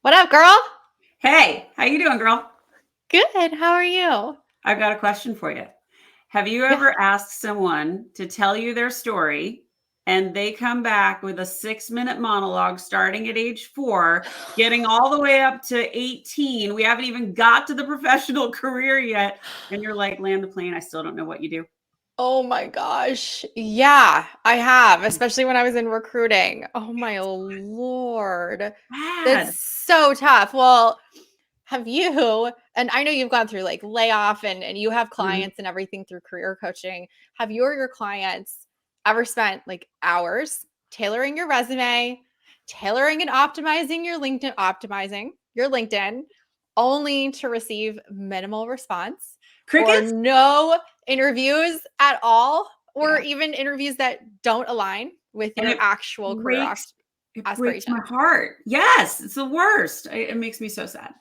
What up, girl? Hey, how you doing, girl? Good. How are you? I've got a question for you. Have you Yeah. ever asked someone to tell you their story and they come back with a 6-minute monologue starting at age 4, getting all the way up to 18? We haven't even got to the professional career yet. And you're like, land the plane. I still don't know what you do. Oh my gosh. Yeah, I have, especially when I was in recruiting. Oh my Lord. That's Bad. so tough. Well, have you, and I know you've gone through like layoff and you have Mhm. clients and everything through career coaching. Have you or your clients ever spent like hours tailoring your resume, tailoring and optimizing your LinkedIn, only to receive minimal response or Crickets? no interviews at all, or Yeah. even interviews that don't align with And your actual career breaks it breaks my aspirations? heart. Yes, it's the worst. It makes me so sad.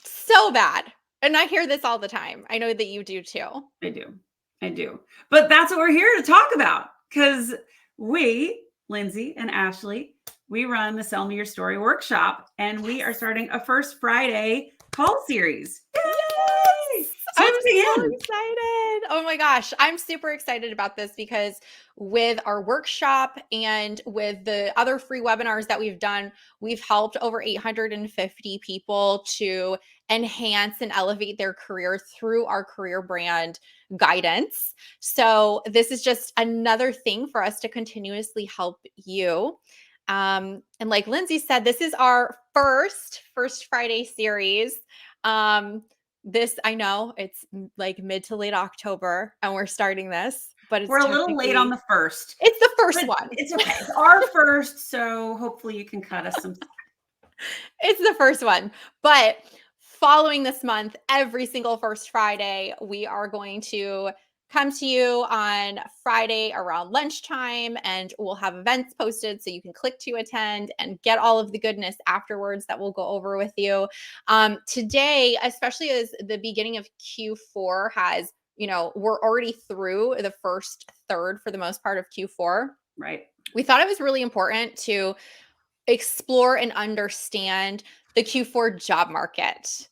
So bad. And I hear this all the time. I know that you do too. I do. I do. But that's what we're here to talk about because we, Lyndsay and Ashley, we run the Sell Me Your Story workshop and we are Yes. starting a first Friday call series. Yay! Yes. I'm Soon to so begin. excited. Oh my gosh. I'm super excited about this because with our workshop and with the other free webinars that we've done, we've helped over 850 people to enhance and elevate their career through our career brand guidance. So, this is just another thing for us to continuously help you. And like Lyndsay said, this is our first Friday series. Um, this I know it's like mid to late October and we're starting this, but We're it's a little late on technically the first, it's the first but one. it's okay. It's our first, so hopefully you can cut us some slack. It's the first one. But following this month, every single first Friday, we are going to come to you on Friday around lunchtime and we'll have events posted so you can click to attend and get all of the goodness afterwards that we'll go over with you. Today, especially as the beginning of Q4 has, we're already through the first third for the most part of Q4. Right. We thought it was really important to explore and understand the Q4 job market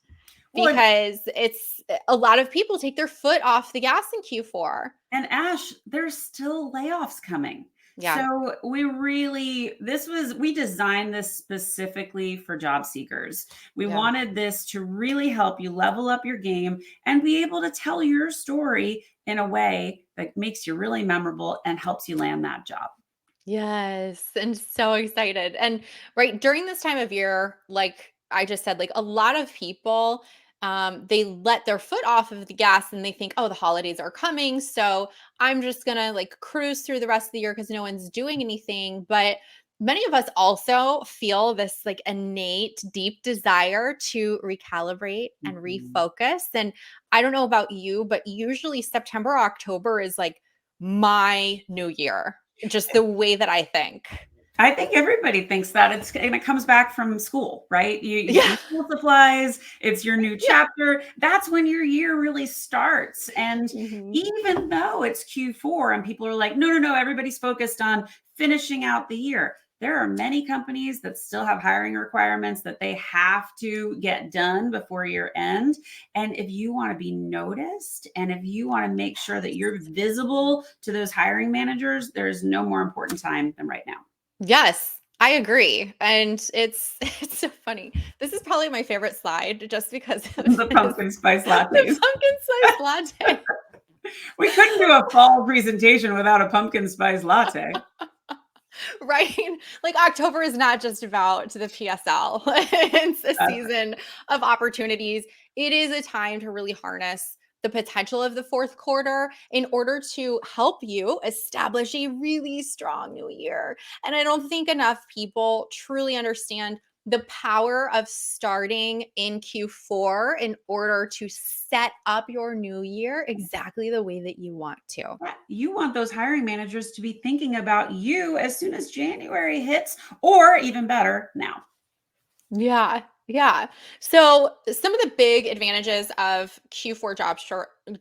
Well, because it's a lot of people take their foot off the gas in Q4. and Ash, there's still layoffs coming. Yeah. So we designed this specifically for job seekers. We Yeah. wanted this to really help you level up your game and be able to tell your story in a way that makes you really memorable and helps you land that job. Yes. And so excited. And right during this time of year, like I just said, like a lot of people, they let their foot off of the gas and they think, oh, the holidays are coming. So I'm just going to like cruise through the rest of the year because no one's doing anything. But many of us also feel this like innate deep desire to recalibrate and Mhm. refocus. And I don't know about you, but usually September, October is like my new year, just the way that I think. I think everybody thinks that it comes back from school, right? You get Yeah. your school supplies, it's your new Yeah. chapter. That's when your year really starts. And Mhm. even though it's Q4 and people are like, no, no, no, everybody's focused on finishing out the year. There are many companies that still have hiring requirements that they have to get done before year end. And if you want to be noticed and if you want to make sure that you're visible to those hiring managers, there's no more important time than right now. Yes, I agree. And it's it's so funny. This is probably my favorite slide just because of The this. pumpkin spice The lattes. pumpkin spice latte. We couldn't do a fall presentation without a pumpkin spice latte. Right? Like October is not just about the PSL. It's a Uh, season of opportunities. It is a time to really harness the potential of the fourth quarter in order to help you establish a really strong new year. And I don't think enough people truly understand the power of starting in Q4 in order to set up your new year exactly the way that you want to. you want those hiring managers to be thinking about you as soon as January hits, or even better, now. Yeah. Yeah. So some of the big advantages of Q4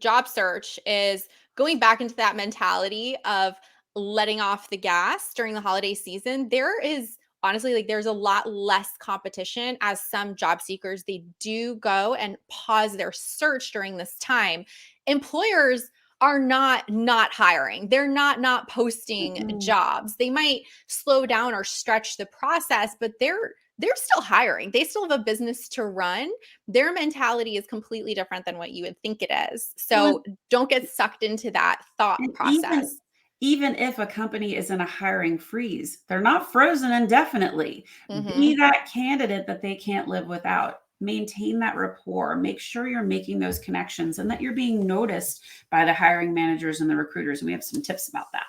job search is going back into that mentality of letting off the gas during the holiday season. There is honestly, like there's a lot less competition as some job seekers, they do go and pause their search during this time. Employers are not hiring. They're not posting Mm-mm. jobs. They might slow down or stretch the process, but they're still hiring. They still have a business to run. Their mentality is completely different than what you would think it is. Well, So don't get sucked into that thought and process. even if a company is in a hiring freeze, they're not frozen indefinitely. Be Mhm. that candidate that they can't live without. Maintain that rapport. Make sure you're making those connections and that you're being noticed by the hiring managers and the recruiters. And we have some tips about that.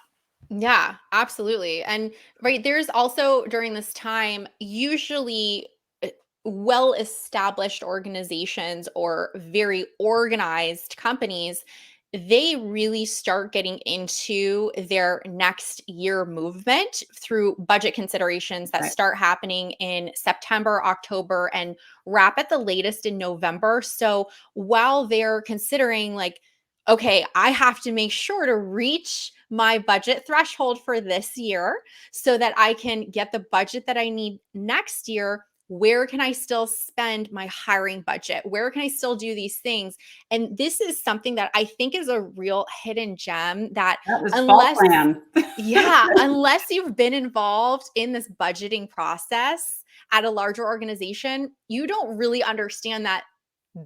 Yeah, absolutely. And right, there's also during this time, usually well established organizations or very organized companies, they really start getting into their next year movement through budget considerations that Right. start happening in September, October, and wrap at the latest in November. So while they're considering, like, okay, I have to make sure to reach my budget threshold for this year so that I can get the budget that I need next year. Where can I still spend my hiring budget? Where can I still do these things? And this is something that I think is a real hidden gem that That was fall unless, plan. yeah, unless you've been involved in this budgeting process at a larger organization, you don't really understand that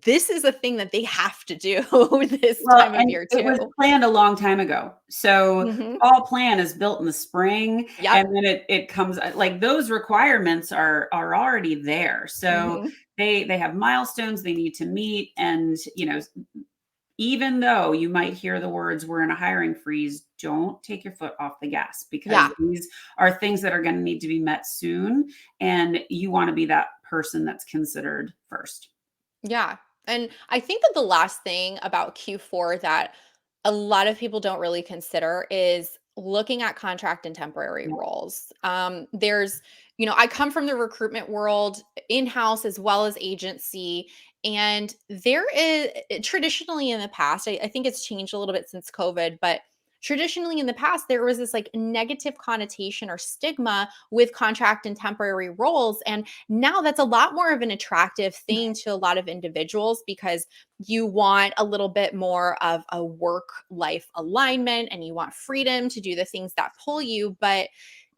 this is a thing that they have to do this Well, time of and year it was too. planned a long time ago. So Mhm. fall plan is built in the spring, Yep. and then it comes like those requirements are already there. So Mhm. they have milestones they need to meet, and even though you might hear the words "we're in a hiring freeze," don't take your foot off the gas because Yeah. these are things that are going to need to be met soon, and you want to be that person that's considered first. Yeah. And I think that the last thing about Q4 that a lot of people don't really consider is looking at contract and temporary Yeah. roles. I come from the recruitment world, in house as well as agency. And there is traditionally in the past, I think it's changed a little bit since COVID, but traditionally in the past, there was this like negative connotation or stigma with contract and temporary roles. And now that's a lot more of an attractive thing to a lot of individuals because you want a little bit more of a work life alignment and you want freedom to do the things that pull you. But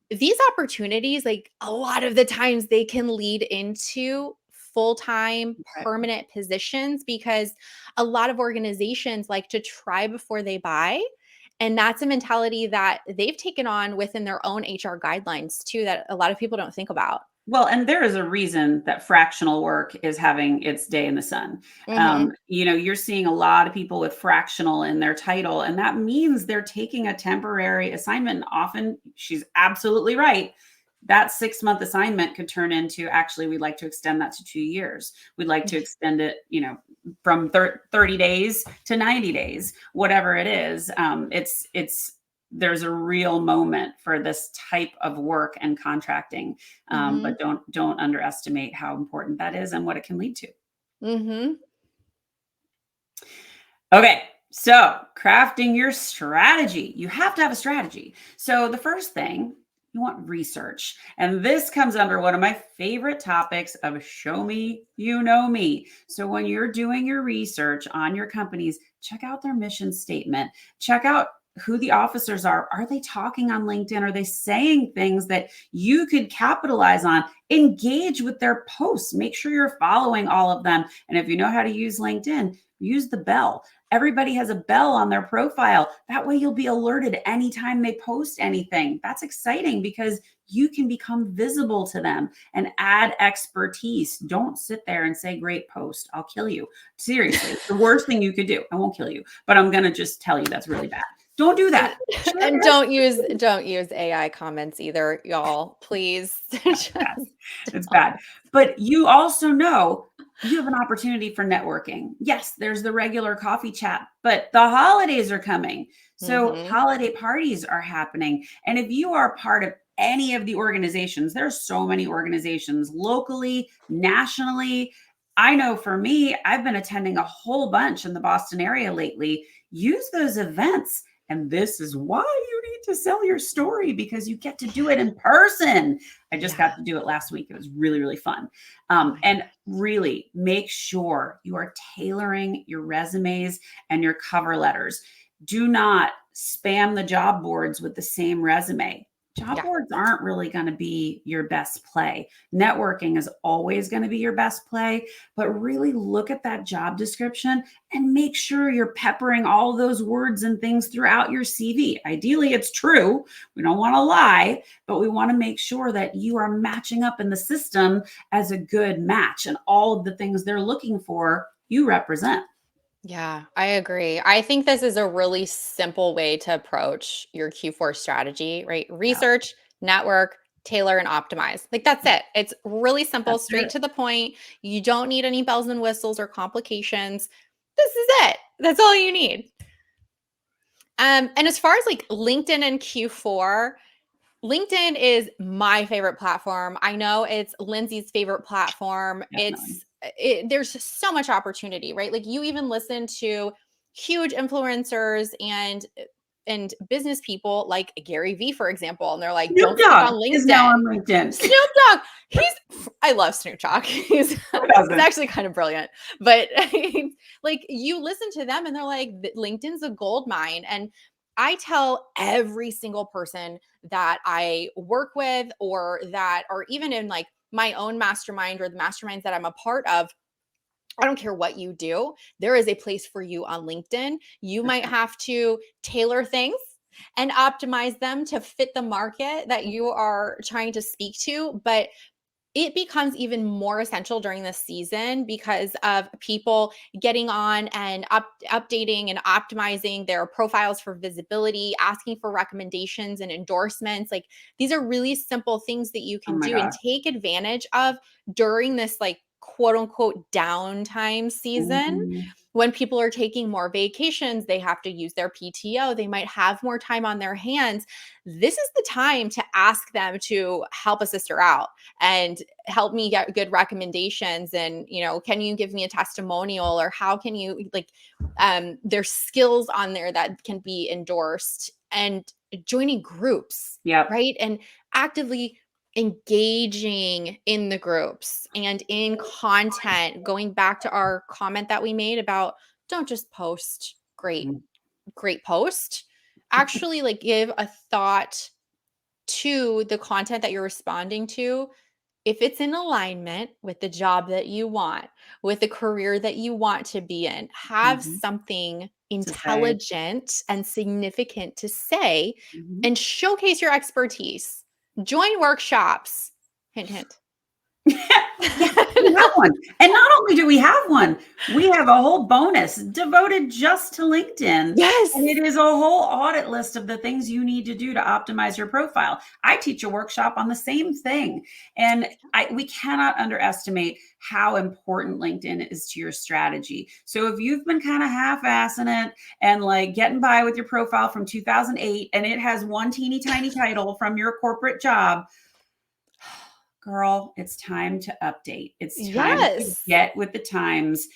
these opportunities, like a lot of the times, they can lead into full time Right. permanent positions because a lot of organizations like to try before they buy. And that's a mentality that they've taken on within their own HR guidelines too, that a lot of people don't think about. Well, and there is a reason that fractional work is having its day in the sun. Hmm. You're seeing a lot of people with fractional in their title, and that means they're taking a temporary assignment. And often, she's absolutely right. That 6-month assignment could turn into actually, we'd like to extend that to 2 years. We'd like to extend it, from 30 days to 90 days, whatever it is. There's a real moment for this type of work and contracting, Hmm. but don't underestimate how important that is and what it can lead to. Hmm. Okay, so crafting your strategy. You have to have a strategy. So the first thing, you want research. And this comes under one of my favorite topics of show me, you know me. So when you're doing your research on your companies, check out their mission statement. Check out who the officers are. Are they talking on LinkedIn? Are they saying things that you could capitalize on? Engage with their posts. Make sure you're following all of them. And if you know how to use LinkedIn, use the bell. Everybody has a bell on their profile. That way you'll be alerted anytime they post anything. That's exciting because you can become visible to them and add expertise. Don't sit there and say, great post, I'll kill you. Seriously, it's the worst thing you could do. I won't kill you, but I'm going to just tell you that's really bad. Don't do And that. Share and your don't use AI comments either, y'all. Please. That's Just bad. It's don't. bad. But you also know you have an opportunity for networking. Yes, there's the regular coffee chat, but the holidays are coming. So Mhm. holiday parties are happening. And if you are part of any of the organizations, there's so many organizations locally, nationally. I know for me, I've been attending a whole bunch in the Boston area lately. Use those events And this is why you need to sell your story, because you get to do it in person. I just got to do it last week. It was really, really fun. And really make sure you are tailoring your resumes and your cover letters. Do not spam the job boards with the same resume. Job boards aren't really going to be your best play. Networking is always going to be your best play, but really look at that job description and make sure you're peppering all those words and things throughout your CV. Ideally, it's true. We don't want to lie, but we want to make sure that you are matching up in the system as a good match, and all of the things they're looking for, you represent. Yeah, I agree. I think this is a really simple way to approach your Q4 strategy, right? Research, network, tailor, and optimize. Like that's it. It's really simple, That's straight it. to the point. You don't need any bells and whistles or complications. This is it. That's all you need. And as far as like LinkedIn and Q4, LinkedIn is my favorite platform. I know it's Lyndsay's favorite platform. Definitely. There's so much opportunity, right? Like you even listen to huge influencers and business people like Gary Vee, for example, and they're like, Snoop don't sleep Dogg on is now on LinkedIn. LinkedIn. Snoop Dogg, I love Snoop Dogg. He's actually kind of brilliant. But like you listen to them and they're like, LinkedIn's a gold mine. And I tell every single person that I work with or even in like my own mastermind or the masterminds that I'm a part of, I don't care what you do, there is a place for you on LinkedIn. You might have to tailor things and optimize them to fit the market that you are trying to speak to, but it becomes even more essential during this season because of people getting on and updating and optimizing their profiles for visibility, asking for recommendations and endorsements. Like these are really simple things that you Oh can my do and gosh. take advantage of during this like quote unquote downtime season. Mhm. When people are taking more vacations, they have to use their PTO, they might have more time on their hands. This is the time to ask them to help a sister out and help me get good recommendations. And can you give me a testimonial, or how can you like there's skills on there that can be endorsed, and joining groups, Yep. right? And actively engaging in the groups and in content, going back to our comment that we made about don't just post great post, actually like give a thought to the content that you're responding to. If it's in alignment with the job that you want, with the career that you want to be in, have Mhm. something To say. intelligent and significant to say Mhm. and showcase your expertise. Join workshops. Hint, hint. Yeah, we have one. And not only do we have one, we have a whole bonus devoted just to LinkedIn. And Yes. it is a whole audit list of the things you need to do to optimize your profile. I teach a workshop on the same thing. And we cannot underestimate how important LinkedIn is to your strategy. So if you've been kind of half-assing it and like getting by with your profile from 2008 and it has one teeny tiny title from your corporate job, girl, it's time to update. It's time to Yes. get with the times.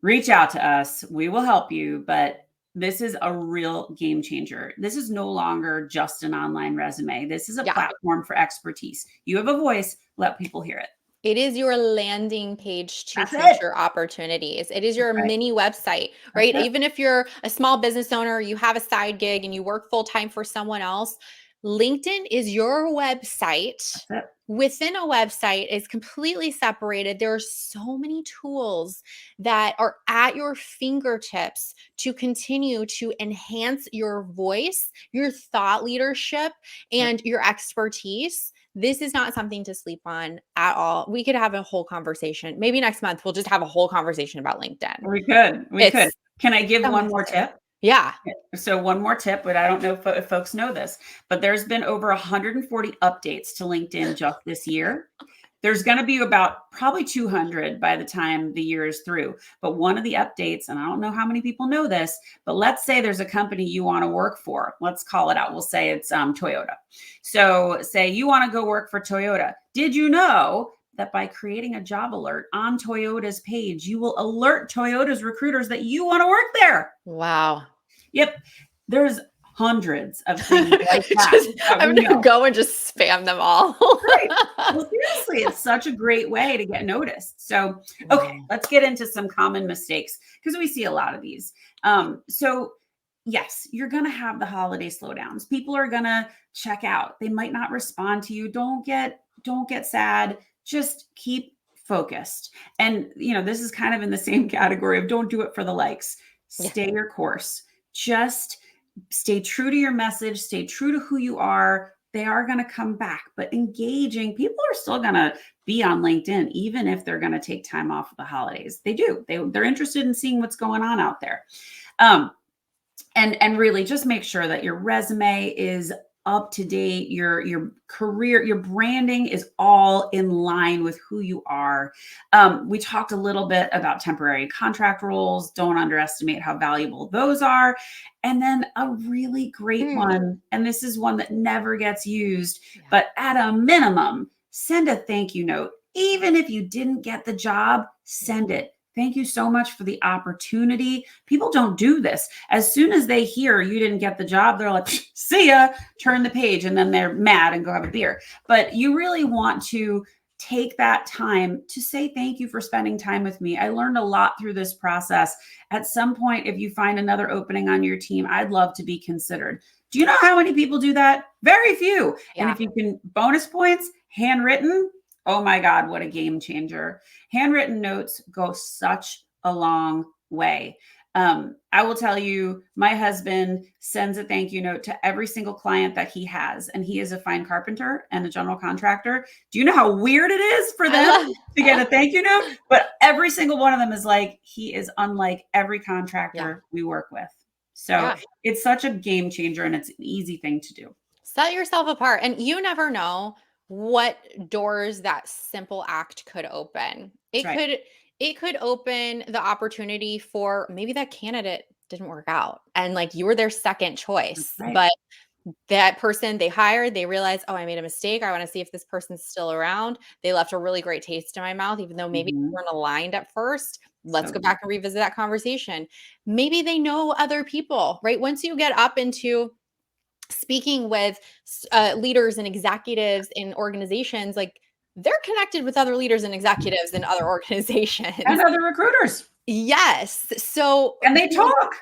Reach out to us. We will help you, but this is a real game changer. This is no longer just an online resume. This is a Yeah. platform for expertise. You have a voice, let people hear it. It is your landing page to That's it. future opportunities. It is That's your right. mini website, That's right? it. Even if you're a small business owner, you have a side gig and you work full time for someone else, LinkedIn is your website. That's it. Within a website is completely separated. There are so many tools that are at your fingertips to continue to enhance your voice, your thought leadership, Yep. and your expertise. This is not something to sleep on at all. We could have a whole conversation. Maybe next month we'll just have a whole conversation about LinkedIn. We could. We could. It's Can I give so one more necessary. tip? Yeah. So one more tip, but I don't know if folks know this, but there's been over 140 updates to LinkedIn just this year. There's going to be about probably 200 by the time the year is through. But one of the updates, and I don't know how many people know this, but let's say there's a company you want to work for. Let's call it out. We'll say it's Toyota. So say you want to go work for Toyota. Did you know that by creating a job alert on Toyota's page, you will alert Toyota's recruiters that you want to work there? Wow. Yep. There's hundreds of things like that. I'm going to go and just spam them all. Right. Well, seriously, it's such a great way to get noticed. So, okay, let's get into some common mistakes because we see a lot of these. So yes, you're going to have the holiday slowdowns. People are going to check out. They might not respond to you. Don't get sad. Just keep focused. And, this is kind of in the same category of don't do it for the likes. Stay your course. Just stay true to your message. Stay true to who you are. They are going to come back, but engaging, people are still going to be on LinkedIn, even if they're going to take time off of the holidays. They do. They're interested in seeing what's going on out there. And really just make sure that your resume is up to date, your career, your branding is all in line with who you are. We talked a little bit about temporary contract roles. Don't underestimate how valuable those are. And then a really great one, and this is one that never gets used, but at a minimum, send a thank you note. Even if you didn't get the job, send it. Thank you so much for the opportunity. People don't do this. As soon as they hear you didn't get the job, they're like, see ya, turn the page, and then they're mad and go have a beer. But you really want to take that time to say thank you for spending time with me. I learned a lot through this process. At some point, if you find another opening on your team, I'd love to be considered. Do you know how many people do that? Very few. Yeah. And if you can bonus points, handwritten, oh my God, what a game changer. Handwritten notes go such a long way. I will tell you, my husband sends a thank you note to every single client that he has, and he is a fine carpenter and a general contractor. Do you know how weird it is for them to get a thank you note? But every single one of them is like, he is unlike every contractor we work with. So it's such a game changer, and it's an easy thing to do. Set yourself apart, and you never know what doors that simple act could open. It could open the opportunity for maybe that candidate didn't work out and like you were their second choice, but that person they hired, they realized, oh, I made a mistake. I want to see if this person's still around. They left a really great taste in my mouth, even though maybe we weren't aligned at first. Let's go back and revisit that conversation. Maybe they know other people, right? Once you get up into speaking with leaders and executives in organizations, like they're connected with other leaders and executives in other organizations. And other recruiters. Yes. So, and they talk.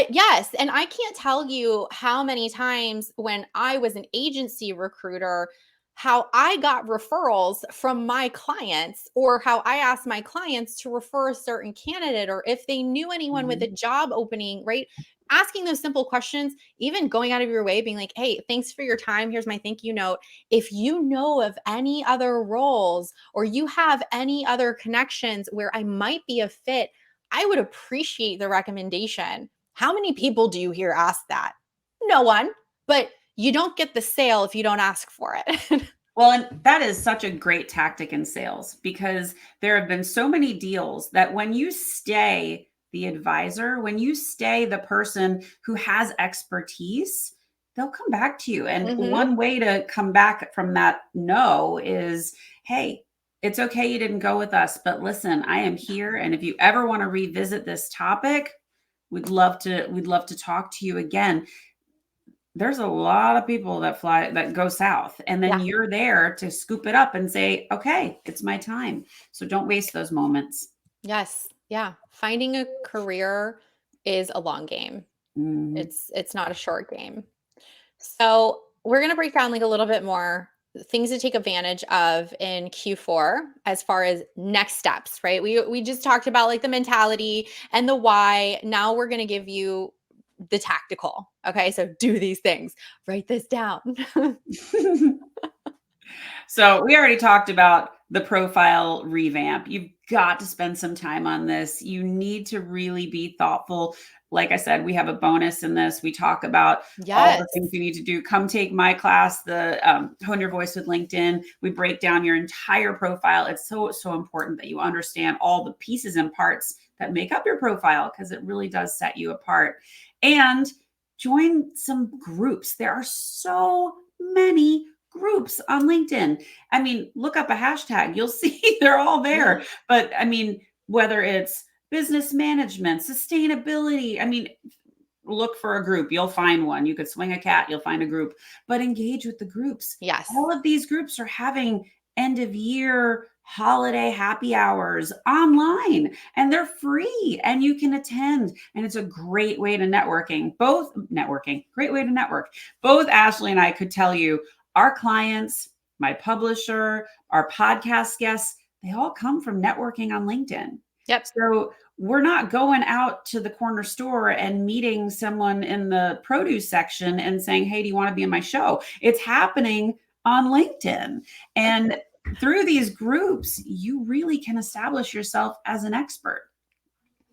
Yes. And I can't tell you how many times when I was an agency recruiter, how I got referrals from my clients, or how I asked my clients to refer a certain candidate, or if they knew anyone with a job opening, right? Asking those simple questions, even going out of your way, being like, hey, thanks for your time. Here's my thank you note. If you know of any other roles or you have any other connections where I might be a fit, I would appreciate the recommendation. How many people do you hear ask that? No one, but you don't get the sale if you don't ask for it. Well, and that is such a great tactic in sales, because there have been so many deals that when you stay the advisor, when you stay the person who has expertise, they'll come back to you. And one way to come back from that no is, hey, it's okay you didn't go with us, but listen, I am here. And if you ever want to revisit this topic, we'd love to talk to you again. There's a lot of people that go south, and then you're there to scoop it up and say, okay, it's my time. So don't waste those moments. Yes. Yeah. Finding a career is a long game. It's not a short game. So we're going to break down like a little bit more things to take advantage of in Q4 as far as next steps, right? We just talked about like the mentality and the why. Now we're going to give you the tactical. Okay. So do these things, write this down. So we already talked about the profile revamp. You've got to spend some time on this. You need to really be thoughtful. Like I said, we have a bonus in this. We talk about all the things you need to do. Come take my class, the Hone Your Voice with LinkedIn. We break down your entire profile. It's so important that you understand all the pieces and parts that make up your profile, because it really does set you apart. And join some groups. There are so many groups on LinkedIn. I mean, look up a hashtag, you'll see they're all there. But I mean, whether it's business management, sustainability, I mean, look for a group, you'll find one. You could swing a cat, you'll find a group, but engage with the groups. Yes. All of these groups are having end of year holiday happy hours online, and they're free and you can attend, and it's a great way to great way to network. Both Ashley and I could tell you our clients, my publisher, our podcast guests, they all come from networking on LinkedIn. Yep. So we're not going out to the corner store and meeting someone in the produce section and saying, hey, do you want to be in my show? It's happening on LinkedIn. And through these groups, you really can establish yourself as an expert.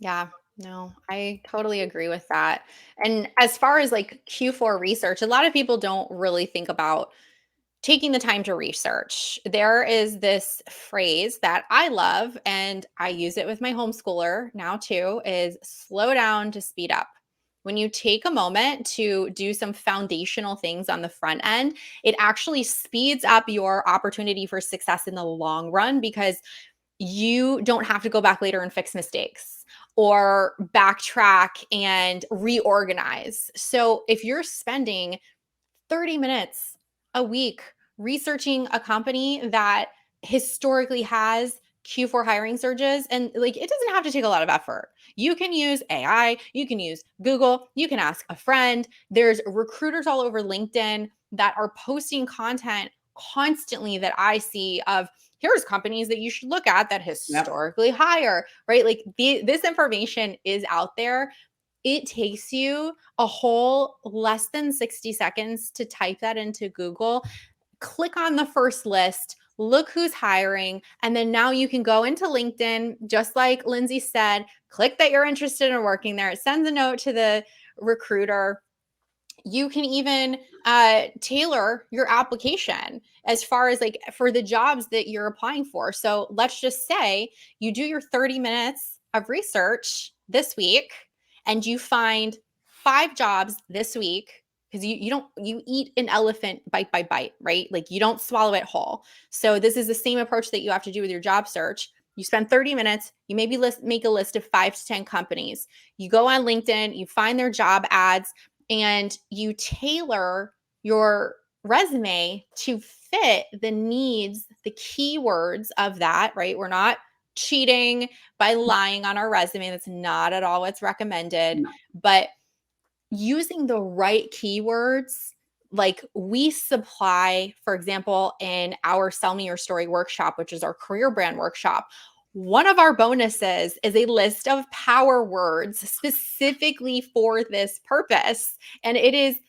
Yeah, no, I totally agree with that. And as far as like Q4 research, a lot of people don't really think about taking the time to research. There is this phrase that I love, and I use it with my homeschooler now too, is slow down to speed up. When you take a moment to do some foundational things on the front end, it actually speeds up your opportunity for success in the long run because you don't have to go back later and fix mistakes or backtrack and reorganize. So if you're spending 30 minutes a week researching a company that historically has Q4 hiring surges, and like it doesn't have to take a lot of effort. You can use AI, you can use Google, you can ask a friend. There's recruiters all over LinkedIn that are posting content constantly that I see of here's companies that you should look at that Yep. historically hire, right? Like this information is out there. It takes you a whole less than 60 seconds to type that into Google, click on the first list, look who's hiring, and then now you can go into LinkedIn, just like Lyndsay said, click that you're interested in working there. It sends a note to the recruiter. You can even tailor your application as far as like for the jobs that you're applying for. So let's just say you do your 30 minutes of research this week and you find 5 jobs this week because you eat an elephant bite by bite, right? Like you don't swallow it whole. So this is the same approach that you have to do with your job search. You spend 30 minutes, you maybe make a list of 5 to 10 companies. You go on LinkedIn, you find their job ads, and you tailor your resume to fit the needs, the keywords of that, right? We're not cheating by lying on our resume. That's not at all what's recommended. No. But using the right keywords, like we supply, for example, in our Sell Me Your Story workshop, which is our career brand workshop, one of our bonuses is a list of power words specifically for this purpose. And it is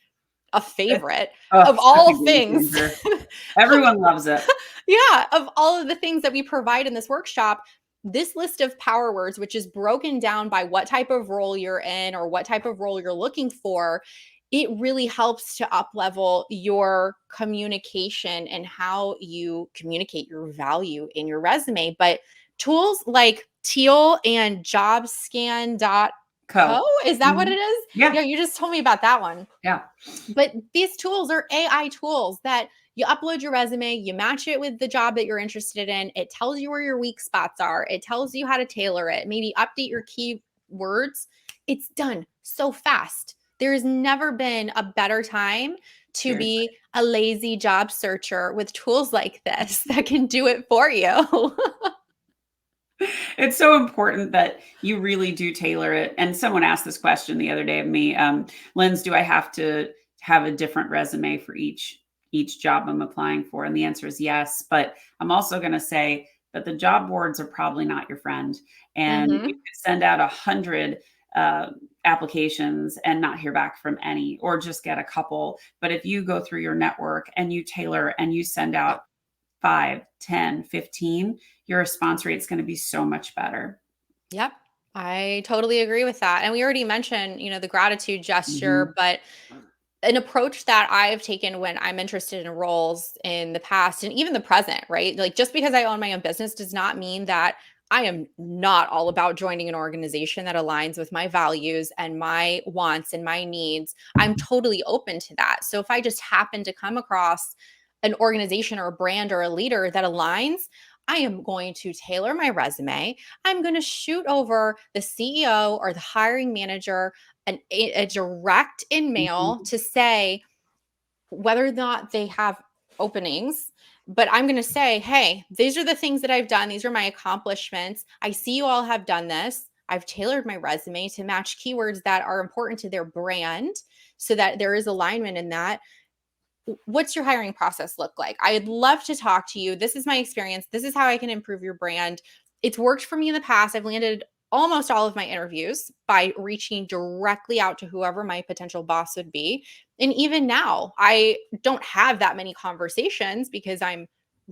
a favorite of Such a all game things. changer. Everyone loves it. Yeah, of all of the things that we provide in this workshop, this list of power words, which is broken down by what type of role you're in or what type of role you're looking for, it really helps to up level your communication and how you communicate your value in your resume. But tools like Teal and jobscan.co, is that what Mhm. it is? Yeah. Yeah, you just told me about that one. Yeah. But these tools are AI tools that you upload your resume, you match it with the job that you're interested in. It tells you where your weak spots are. It tells you how to tailor it, maybe update your keywords. It's done so fast. There's never been a better time to Seriously. be a lazy job searcher with tools like this that can do it for you. It's so important that you really do tailor it. And someone asked this question the other day of me, Linz, do I have to have a different resume for each job I'm applying for? And the answer is yes. But I'm also going to say that the job boards are probably not your friend, and you Mhm. could send out 100 applications and not hear back from any, or just get a couple. But if you go through your network and you tailor and you send out 5, 10, 15, your response rate is going to be so much better. Yep. I totally agree with that. And we already mentioned, the gratitude Mhm. gesture, but an approach that I've taken when I'm interested in roles in the past and even the present, right? Like just because I own my own business does not mean that I am not all about joining an organization that aligns with my values and my wants and my needs. I'm totally open to that. So if I just happen to come across an organization or a brand or a leader that aligns, I am going to tailor my resume. I'm going to shoot over the CEO or the hiring manager a direct in mail Mhm. to say whether or not they have openings. But I'm going to say, hey, these are the things that I've done. These are my accomplishments. I see you all have done this. I've tailored my resume to match keywords that are important to their brand so that there is alignment in that. What's your hiring process look like? I'd love to talk to you. This is my experience. This is how I can improve your brand. It's worked for me in the past. I've landed almost all of my interviews by reaching directly out to whoever my potential boss would be. And even now, I don't have that many conversations because I'm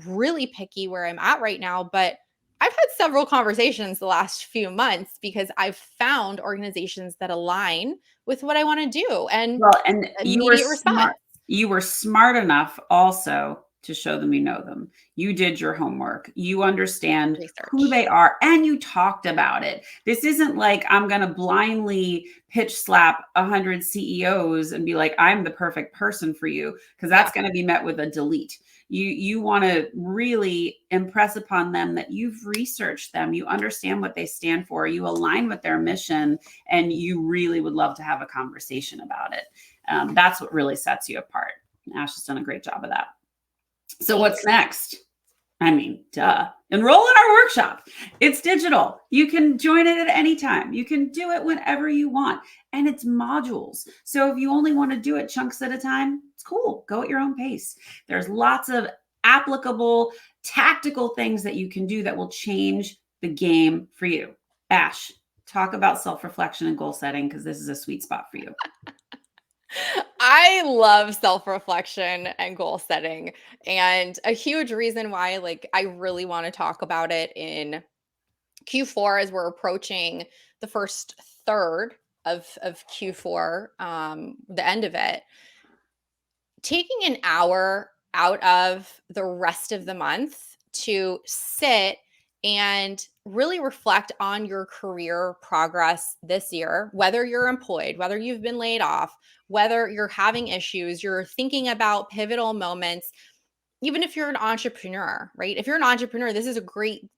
really picky where I'm at right now, but I've had several conversations the last few months because I've found organizations that align with what I want to do and Well, and immediate response. you were smart enough also to show them you know them. You did your homework. You understand who Research. they are and you talked about it. This isn't like I'm going to blindly pitch slap 100 CEOs and be like I'm the perfect person for you, because Yeah. that's going to be met with a delete. You want to really impress upon them that you've researched them, you understand what they stand for, you align with their mission, and you really would love to have a conversation about it. That's what really sets you apart. Ash has done a great job of that. So what's Thanks. next? I mean, duh. Enroll in our workshop. It's digital. You can join it at any time. You can do it whenever you want. And it's modules. So if you only want to do it chunks at a time, it's cool. Go at your own pace. There's lots of applicable, tactical things that you can do that will change the game for you. Ash, talk about self-reflection and goal setting, because this is a sweet spot for you. I love self-reflection and goal setting. And a huge reason why I really want to talk about it in Q4 as we're approaching the first third of Q4, the end of it. Taking an hour out of the rest of the month to sit and really reflect on your career progress this year, whether you're employed, whether you've been laid off, whether you're having issues, you're thinking about pivotal moments, even if you're an entrepreneur, right? If you're an entrepreneur, this is a great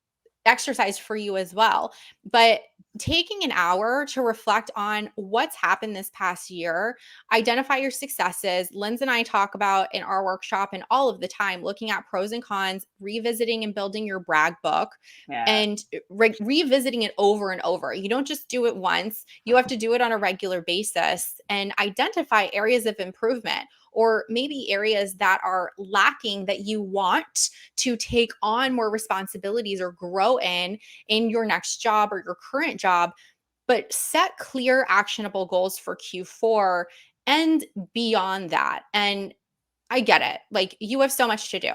exercise for you as well. But taking an hour to reflect on what's happened this past year, identify your successes. Lindsay and I talk about in our workshop and all of the time, looking at pros and cons, revisiting and building your brag book, Yeah. and revisiting it over and over. You don't just do it once, you have to do it on a regular basis and identify areas of improvement or maybe areas that are lacking that you want to take on more responsibilities or grow in your next job or your current job. But set clear actionable goals for Q4 and beyond that. And I get it. Like, you have so much to do.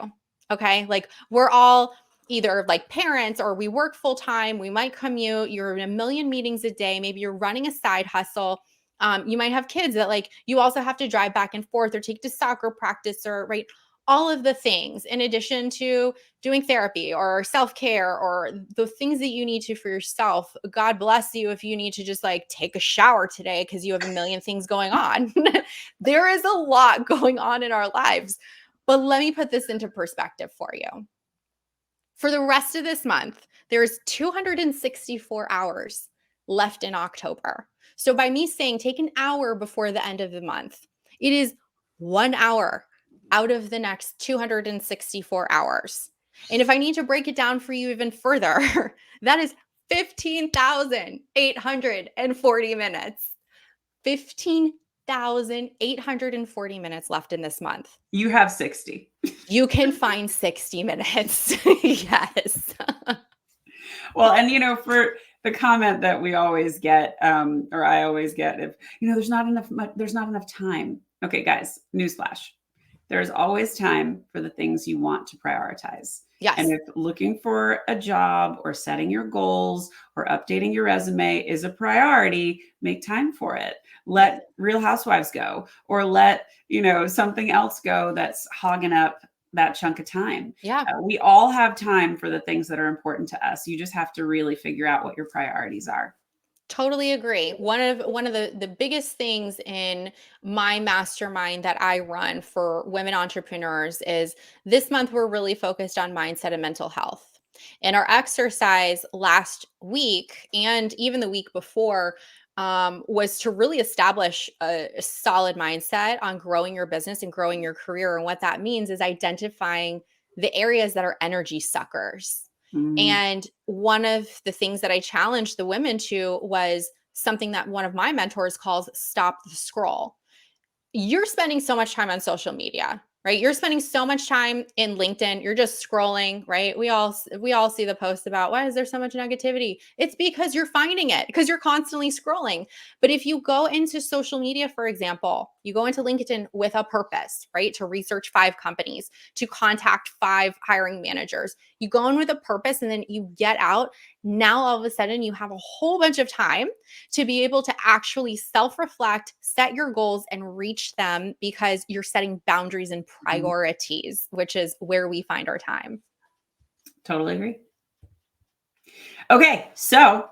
Okay. Like, we're all either like parents or we work full time. We might commute. You're in a million meetings a day. Maybe you're running a side hustle. You might have kids that you also have to drive back and forth or take to soccer practice or right. All of the things in addition to doing therapy or self care or the things that you need to for yourself. God bless you if you need to just take a shower today because you have a million things going on. There is a lot going on in our lives. But let me put this into perspective for you. For the rest of this month, there's 264 hours left in October. So by me saying take an hour before the end of the month, it is 1 hour out of the next 264 hours. And if I need to break it down for you even further, that is 15,840 minutes. 15,840 minutes left in this month. You have 60. You can find 60 minutes. Yes. Well, and for the comment that we always get, or I always get, if there's not enough time. Okay, guys, newsflash. There's always time for the things you want to prioritize. Yes. And if looking for a job or setting your goals or updating your resume is a priority, make time for it. Let Real Housewives go, or let, something else go that's hogging up that chunk of time. Yeah. We all have time for the things that are important to us. You just have to really figure out what your priorities are. Totally agree. One of the biggest things in my mastermind that I run for women entrepreneurs is this month we're really focused on mindset and mental health. And our exercise last week and even the week before was to really establish a solid mindset on growing your business and growing your career. And what that means is identifying the areas that are energy suckers. Mm, And one of the things that I challenged the women to was something that one of my mentors calls stop the scroll. You're spending so much time on social media, right? You're spending so much time in LinkedIn. You're just scrolling, right? We all see the posts about why is there so much negativity? It's because you're finding it because you're constantly scrolling. But if you go into social media, for example, you go into LinkedIn with a purpose, right? To research 5 companies, to contact 5 hiring managers. You go in with a purpose and then you get out. Now all of a sudden you have a whole bunch of time to be able to actually self reflect, set your goals, and reach them because you're setting boundaries and mhm. priorities, which is where we find our time. Totally agree. Okay, so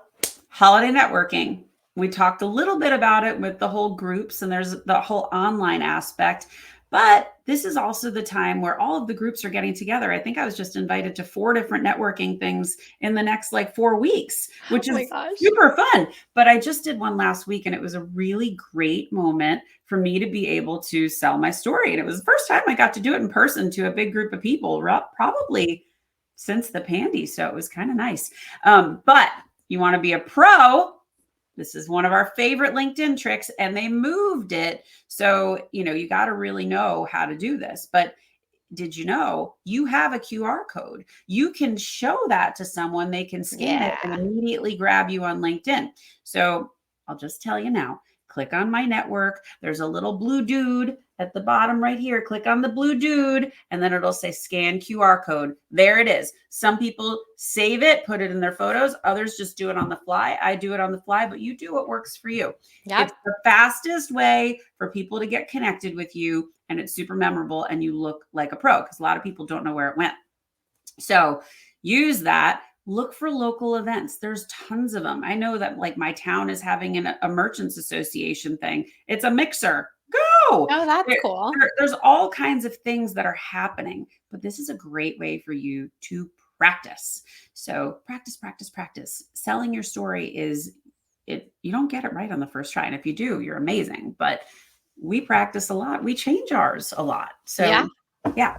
holiday networking. We talked a little bit about it with the whole groups, and there's the whole online aspect. But this is also the time where all of the groups are getting together. I think I was just invited to 4 different networking things in the next like 4 weeks, Oh which my is gosh. super fun. But I just did one last week, and it was a really great moment for me to be able to sell my story. And it was the first time I got to do it in person to a big group of people, probably since the pandy. So it was kind of nice. But you want to be a pro. This is one of our favorite LinkedIn tricks, and they moved it. So, you got to really know how to do this. But did you know you have a QR code? You can show that to someone, they can scan it and Yeah. immediately grab you on LinkedIn. So I'll just tell you now, click on my network. There's a little blue dude at the bottom right here. Click on the blue dude, and then it'll say scan QR code. There it is. Some people save it, put it in their photos. Others just do it on the fly. I do it on the fly, but you do what works for you. Yep. It's the fastest way for people to get connected with you, and it's super memorable, and you look like a pro because a lot of people don't know where it went. So use that. Look for local events. There's tons of them. I know that like my town is having a merchants association thing. It's a mixer. Go. Oh, that's cool. There's all kinds of things that are happening, but this is a great way for you to practice. So practice, practice, practice. Selling your story you don't get it right on the first try. And if you do, you're amazing. But we practice a lot. We change ours a lot. Yeah. So yeah.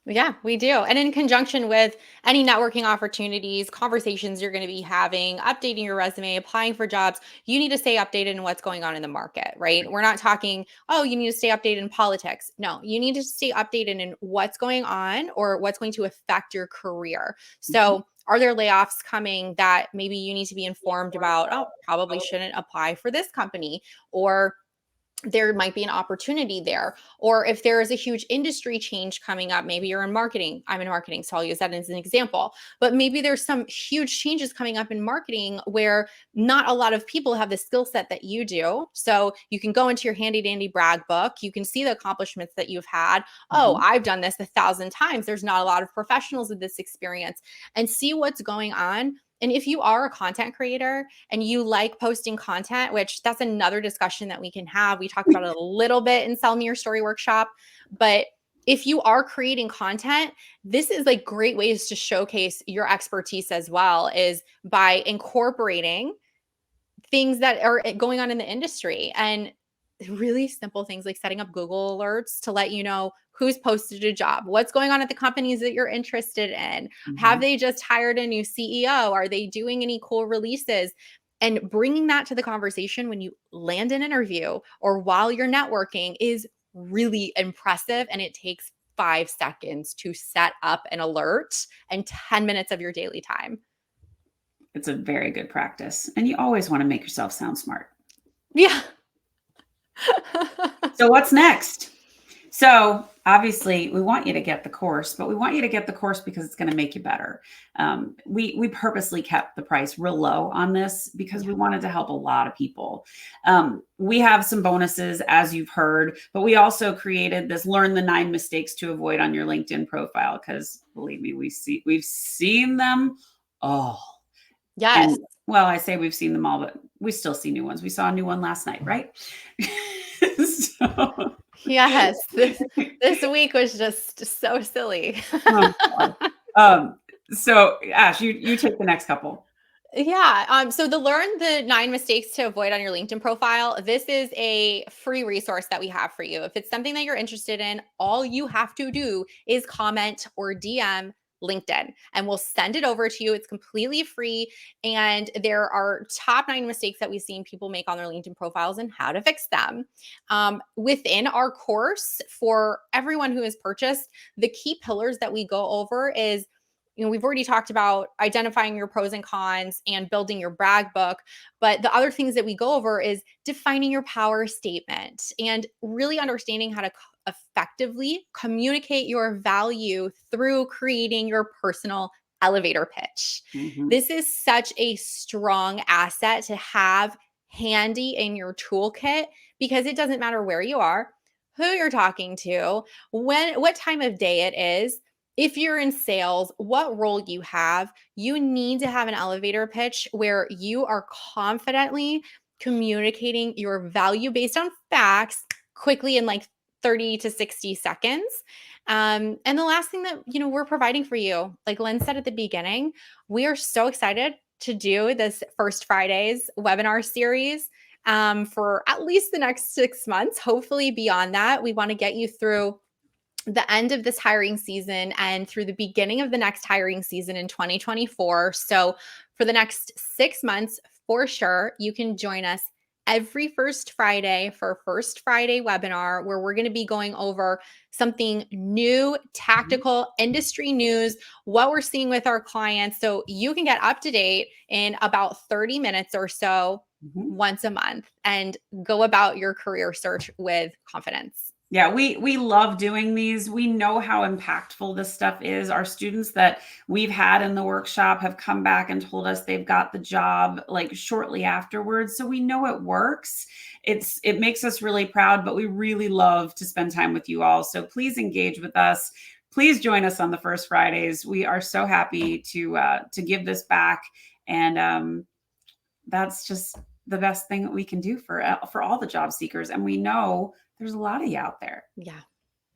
Yeah, we do. And in conjunction with any networking opportunities, conversations you're going to be having, updating your resume, applying for jobs, you need to stay updated in what's going on in the market, right? We're not talking, oh, you need to stay updated in politics. No, you need to stay updated in what's going on or what's going to affect your career. Mhm. So, are there layoffs coming that maybe you need to be informed about? Oh, probably shouldn't apply for this company, or there might be an opportunity there. Or if there is a huge industry change coming up, maybe you're in marketing. I'm in marketing, so I'll use that as an example. But maybe there's some huge changes coming up in marketing where not a lot of people have the skill set that you do. So you can go into your handy dandy brag book. You can see the accomplishments that you've had. Oh, Mhm. I've done this 1,000 times. There's not a lot of professionals with this experience, and see what's going on. And if you are a content creator and you like posting content, which that's another discussion that we can have. We talked about it a little bit in Sell Me Your Story workshop, but if you are creating content, this is like great ways to showcase your expertise as well, is by incorporating things that are going on in the industry, and really simple things like setting up Google alerts to let you know who's posted a job, what's going on at the companies that you're interested in. Have Mhm. they just hired a new CEO? Are they doing any cool releases? And bringing that to the conversation when you land an interview or while you're networking is really impressive. And it takes 5 seconds to set up an alert and 10 minutes of your daily time. It's a very good practice. And you always want to make yourself sound smart. Yeah. So what's next? So obviously we want you to get the course, but we want you to get the course because it's going to make you better. We purposely kept the price real low on this because we wanted to help a lot of people. We have some bonuses, as you've heard, but we also created this learn the 9 mistakes to avoid on your LinkedIn profile. Because believe me, we've seen them all. Yes. And well, I say we've seen them all, but we still see new ones. We saw a new one last night, right? So, Yes. This week was just so silly. oh, God. So Ash, you take the next couple. Yeah. So to learn the 9 mistakes to avoid on your LinkedIn profile, this is a free resource that we have for you. If it's something that you're interested in, all you have to do is comment or DM LinkedIn and we'll send it over to you. It's completely free. And there are top 9 mistakes that we've seen people make on their LinkedIn profiles and how to fix them. Within our course, for everyone who has purchased, the key pillars that we go over is, we've already talked about identifying your pros and cons and building your brag book. But the other things that we go over is defining your power statement and really understanding how to effectively communicate your value through creating your personal elevator pitch. Mhm. This is such a strong asset to have handy in your toolkit because it doesn't matter where you are, who you're talking to, what time of day it is. If you're in sales, what role you have, you need to have an elevator pitch where you are confidently communicating your value based on facts quickly in like 30 to 60 seconds. And the last thing that, we're providing for you, like Lynn said at the beginning, we are so excited to do this First Fridays webinar series for at least the next 6 months, hopefully beyond that. We want to get you through the end of this hiring season and through the beginning of the next hiring season in 2024. So for the next 6 months, for sure, you can join us every first Friday for First Friday webinar, where we're going to be going over something new, tactical, industry news, what we're seeing with our clients. So you can get up to date in about 30 minutes or so Mhm. once a month and go about your career search with confidence. Yeah, we love doing these. We know how impactful this stuff is. Our students that we've had in the workshop have come back and told us they've got the job like shortly afterwards. So we know it works. It makes us really proud, but we really love to spend time with you all. So please engage with us. Please join us on the First Fridays. We are so happy to give this back, and that's just the best thing that we can do for all the job seekers. And we know there's a lot of you out there. Yeah.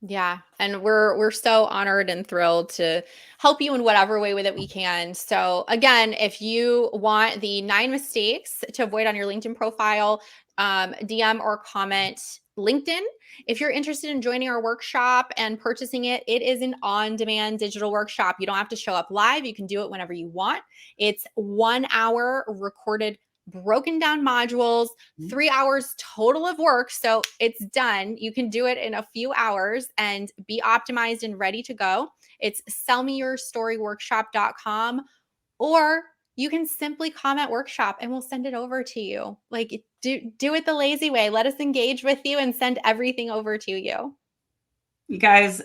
Yeah, and we're so honored and thrilled to help you in whatever way that we can. So again, if you want the 9 mistakes to avoid on your LinkedIn profile, DM or comment LinkedIn. If you're interested in joining our workshop and purchasing it, it is an on-demand digital workshop. You don't have to show up live. You can do it whenever you want. It's 1 hour recorded, broken down modules, 3 hours total of work. So it's done. You can do it in a few hours and be optimized and ready to go. It's sellmeyourstoryworkshop.com, or you can simply comment workshop and we'll send it over to you. Like do it the lazy way. Let us engage with you and send everything over to you. You guys,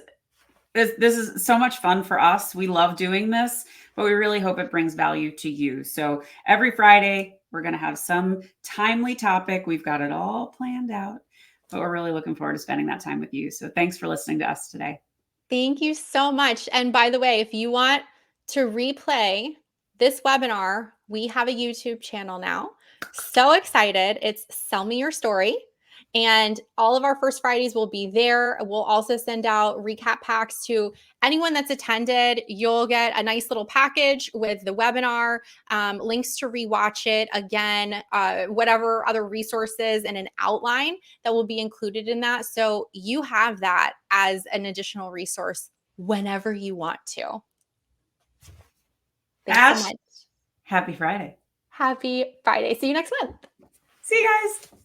this is so much fun for us. We love doing this, but we really hope it brings value to you. So every Friday, we're going to have some timely topic. We've got it all planned out, but we're really looking forward to spending that time with you. So thanks for listening to us today. Thank you so much. And by the way, if you want to replay this webinar, we have a YouTube channel now. So excited. It's Sell Me Your Story. And all of our First Fridays will be there. We'll also send out recap packs to anyone that's attended. You'll get a nice little package with the webinar, links to rewatch it again, whatever other resources, and an outline that will be included in that. So you have that as an additional resource whenever you want to. Thanks so Ash, much. happy Friday. Happy Friday. See you next month. See you guys.